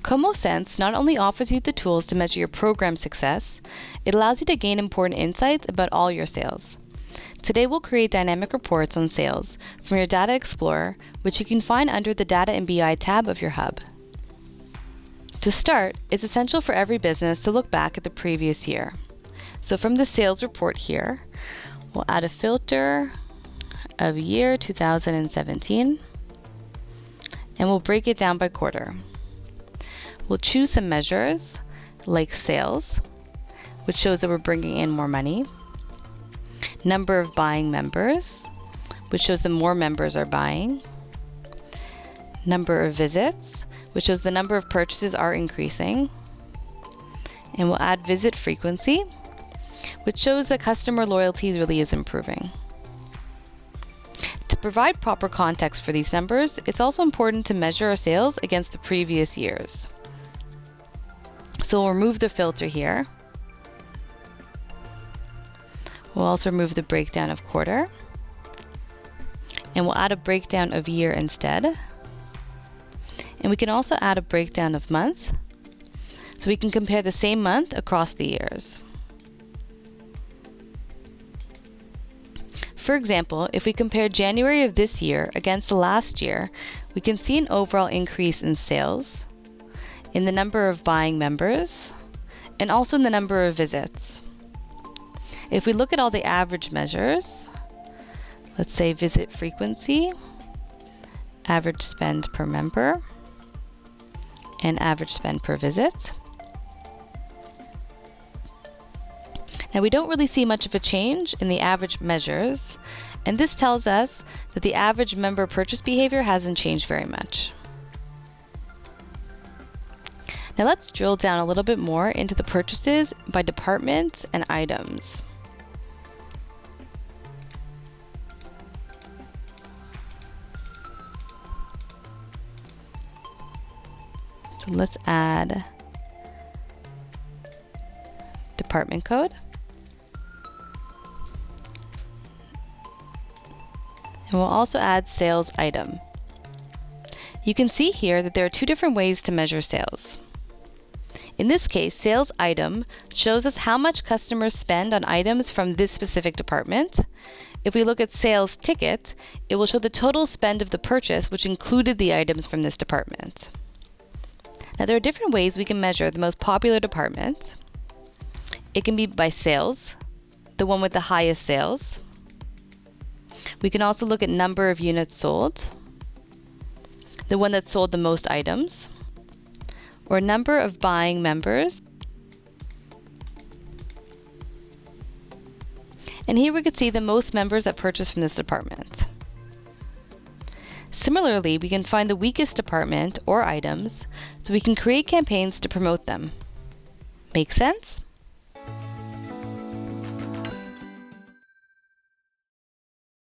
ComoSense not only offers you the tools to measure your program success, it allows you to gain important insights about all your sales. Today we'll create dynamic reports on sales from your Data Explorer, which you can find under the Data and BI tab of your hub. To start, it's essential for every business to look back at the previous year. So from the sales report here, we'll add a filter of year 2017, and we'll break it down by quarter. We'll choose some measures like sales, which shows that we're bringing in more money, number of buying members, which shows that more members are buying, number of visits, which shows the number of purchases are increasing, and we'll add visit frequency, which shows that customer loyalty really is improving. To provide proper context for these numbers, it's also important to measure our sales against the previous years. So we'll remove the filter here. We'll also remove the breakdown of quarter. And we'll add a breakdown of year instead. And we can also add a breakdown of month, so we can compare the same month across the years. For example, if we compare January of this year against the last year, we can see an overall increase in sales, in the number of buying members, and also in the number of visits. If we look at all the average measures, let's say visit frequency, average spend per member, and average spend per visit. Now we don't really see much of a change in the average measures, and this tells us that the average member purchase behavior hasn't changed very much. Now let's drill down a little bit more into the purchases by department and items. So let's add department code. And we'll also add sales item. You can see here that there are two different ways to measure sales. In this case, sales item shows us how much customers spend on items from this specific department. If we look at sales ticket, it will show the total spend of the purchase, which included the items from this department. Now there are different ways we can measure the most popular department. It can be by sales, the one with the highest sales. We can also look at number of units sold, the one that sold the most items, or number of buying members. And here we could see the most members that purchased from this department. Similarly, we can find the weakest department or items, so we can create campaigns to promote them. Make sense?